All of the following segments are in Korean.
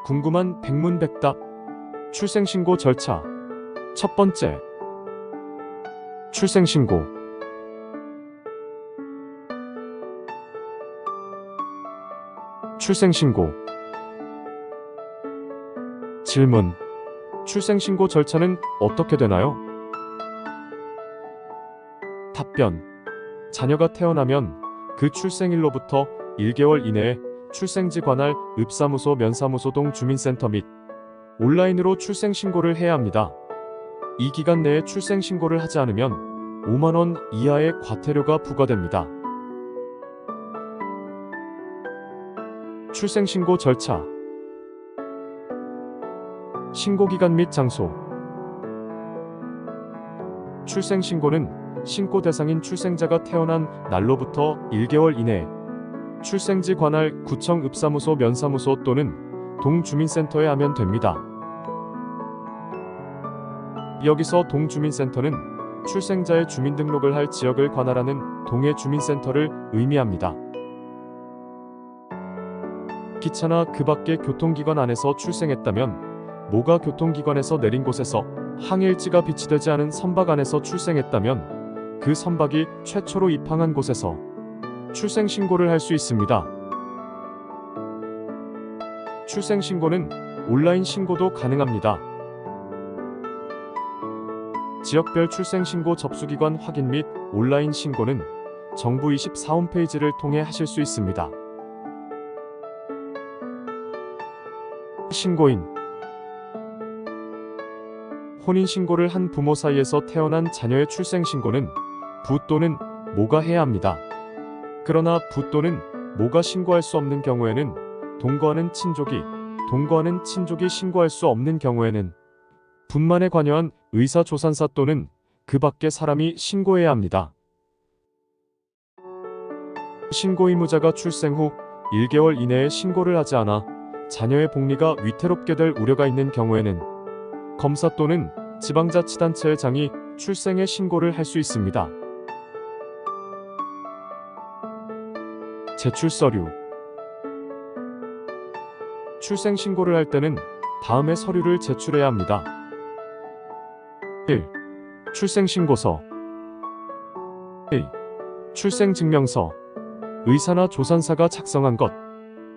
궁금한 백문백답 출생신고 절차. 첫 번째, 출생신고. 출생신고. 질문. 출생신고 절차는 어떻게 되나요? 답변. 자녀가 태어나면 그 출생일로부터 1개월 이내에 출생지 관할 읍사무소, 면사무소, 동주민센터 및 온라인으로 출생신고를 해야 합니다. 이 기간 내에 출생신고를 하지 않으면 5만 원 이하의 과태료가 부과됩니다. 출생신고 절차. 신고기간 및 장소. 출생신고는 신고 대상인 출생자가 태어난 날로부터 1개월 이내에 출생지 관할 구청, 읍사무소, 면사무소 또는 동주민센터에 하면 됩니다. 여기서 동주민센터는 출생자의 주민등록을 할 지역을 관할하는 동해 주민센터를 의미합니다. 기차나 그 밖의 교통기관 안에서 출생했다면, 모가 교통기관에서 내린 곳에서 항해일지가 비치되지 않은 선박 안에서 출생했다면 그 선박이 최초로 입항한 곳에서 출생신고를 할 수 있습니다. 출생신고는 온라인 신고도 가능합니다. 지역별 출생신고 접수기관 확인 및 온라인 신고는 정부24 홈페이지를 통해 하실 수 있습니다. 신고인. 혼인신고를 한 부모 사이에서 태어난 자녀의 출생신고는 부 또는 모가 해야 합니다. 그러나 부 또는 모가 신고할 수 없는 경우에는 동거하는 친족이 신고할 수 없는 경우에는 분만에 관여한 의사, 조산사 또는 그 밖의 사람이 신고해야 합니다. 신고 의무자가 출생 후 1개월 이내에 신고를 하지 않아 자녀의 복리가 위태롭게 될 우려가 있는 경우에는 검사 또는 지방자치단체의 장이 출생의 신고를 할 수 있습니다. 제출 서류. 출생신고를 할 때는 다음의 서류를 제출해야 합니다. 1. 출생신고서. 2. 출생증명서. 의사나 조산사가 작성한 것.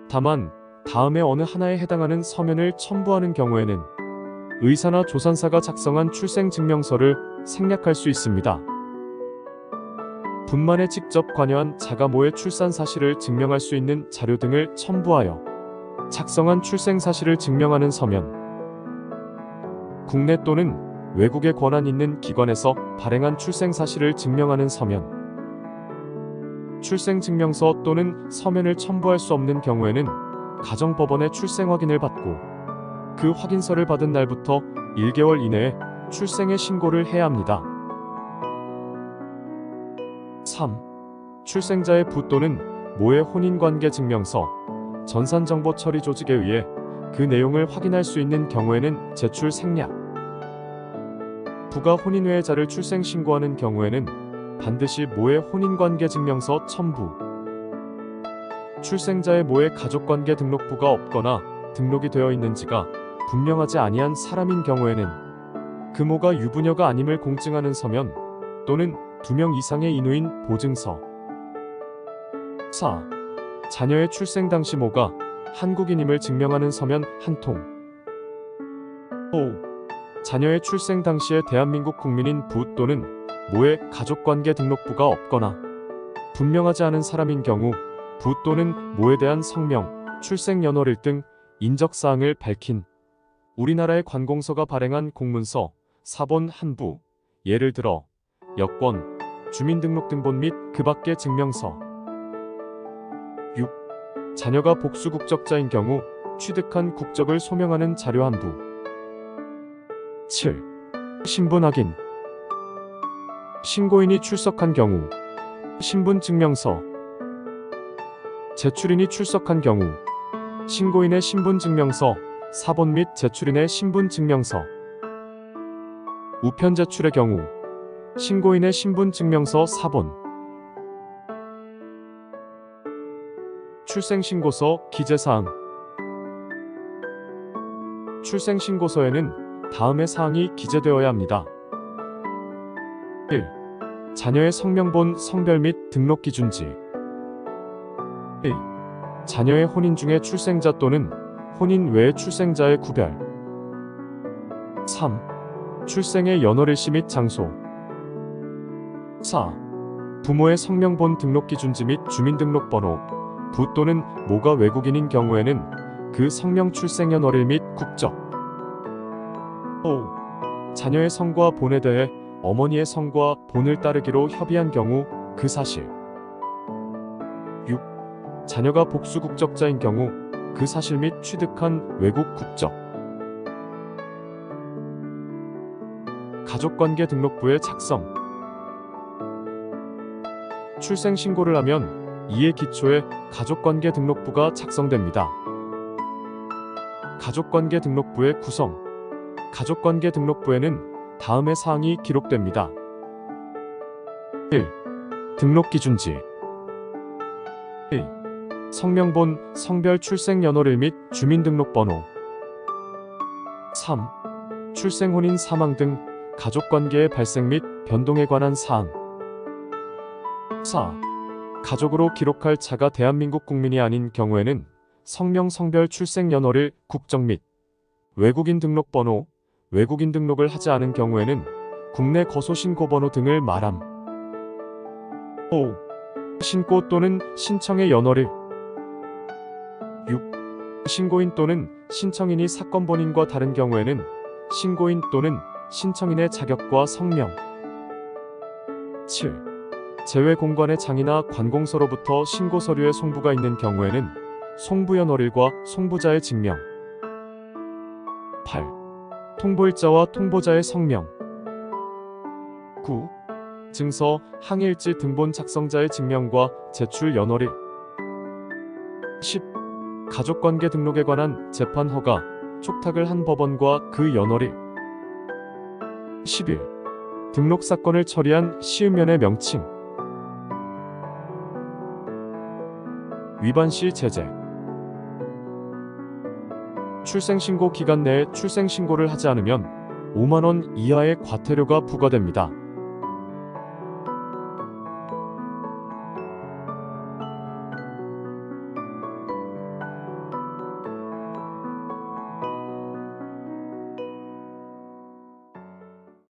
다만 다음에 어느 하나에 해당하는 서면을 첨부하는 경우에는 의사나 조산사가 작성한 출생증명서를 생략할 수 있습니다. 분만에 직접 관여한 자가모의 출산 사실을 증명할 수 있는 자료 등을 첨부하여 작성한 출생 사실을 증명하는 서면. 국내 또는 외국에 권한 있는 기관에서 발행한 출생 사실을 증명하는 서면. 출생증명서 또는 서면을 첨부할 수 없는 경우에는 가정법원의 출생 확인을 받고 그 확인서를 받은 날부터 1개월 이내에 출생의 신고를 해야 합니다. 3. 출생자의 부 또는 모의 혼인관계 증명서. 전산정보 처리 조직에 의해 그 내용을 확인할 수 있는 경우에는 제출 생략. 부가 혼인외자를 출생신고하는 경우에는 반드시 모의 혼인관계 증명서 첨부. 출생자의 모의 가족관계 등록부가 없거나 등록이 되어 있는지가 분명하지 아니한 사람인 경우에는 그 모가 유부녀가 아님을 공증하는 서면 또는 2명 이상의 인후인 보증서. 4. 자녀의 출생 당시 모가 한국인임을 증명하는 서면 한 통. 5. 자녀의 출생 당시에 대한민국 국민인 부 또는 모의 가족관계 등록부가 없거나 분명하지 않은 사람인 경우 부 또는 모에 대한 성명, 출생연월일 등 인적사항을 밝힌 우리나라의 관공서가 발행한 공문서, 사본 한 부, 예를 들어 여권, 주민등록등본 및 그 밖의 증명서. 6. 자녀가 복수 국적자인 경우 취득한 국적을 소명하는 자료 한 부. 7. 신분 확인. 신고인이 출석한 경우 신분증명서. 제출인이 출석한 경우 신고인의 신분증명서, 사본 및 제출인의 신분증명서. 우편 제출의 경우 신고인의 신분증명서, 사본. 출생신고서 기재사항. 출생신고서에는 다음의 사항이 기재되어야 합니다. 1. 자녀의 성명본, 성별 및 등록기준지. 2. 자녀의 혼인 중에 출생자 또는 혼인 외의 출생자의 구별. 3. 출생의 연월일시 및 장소. 4. 부모의 성명본, 등록기준지 및 주민등록번호. 부 또는 모가 외국인인 경우에는 그 성명, 출생연월일 및 국적. 5. 자녀의 성과 본에 대해 어머니의 성과 본을 따르기로 협의한 경우 그 사실. 6. 자녀가 복수 국적자인 경우 그 사실 및 취득한 외국 국적. 가족관계 등록부의 작성. 출생신고를 하면 이에 기초해 가족관계 등록부가 작성됩니다. 가족관계 등록부의 구성. 가족관계 등록부에는 다음의 사항이 기록됩니다. 1. 등록기준지. 1. 성명본, 성별, 출생연월일 및 주민등록번호. 3. 출생, 혼인, 사망 등 가족관계의 발생 및 변동에 관한 사항. 4. 가족으로 기록할 자가 대한민국 국민이 아닌 경우에는 성명, 성별, 출생연월일, 국적 및 외국인 등록번호, 외국인 등록을 하지 않은 경우에는 국내 거소신고번호 등을 말함. 5. 신고 또는 신청의 연월일. 6. 신고인 또는 신청인이 사건 본인과 다른 경우에는 신고인 또는 신청인의 자격과 성명. 7. 재외 공관의 장이나 관공서로부터 신고 서류의 송부가 있는 경우에는 송부연월일과 송부자의 증명. 8. 통보일자와 통보자의 성명. 9. 증서, 항해일지 등본 작성자의 증명과 제출 연월일. 10. 가족관계 등록에 관한 재판 허가, 촉탁을 한 법원과 그 연월일. 11. 등록 사건을 처리한 시음면의 명칭. 위반 시 제재. 출생신고 기간 내에 출생신고를 하지 않으면 5만 원 이하의 과태료가 부과됩니다.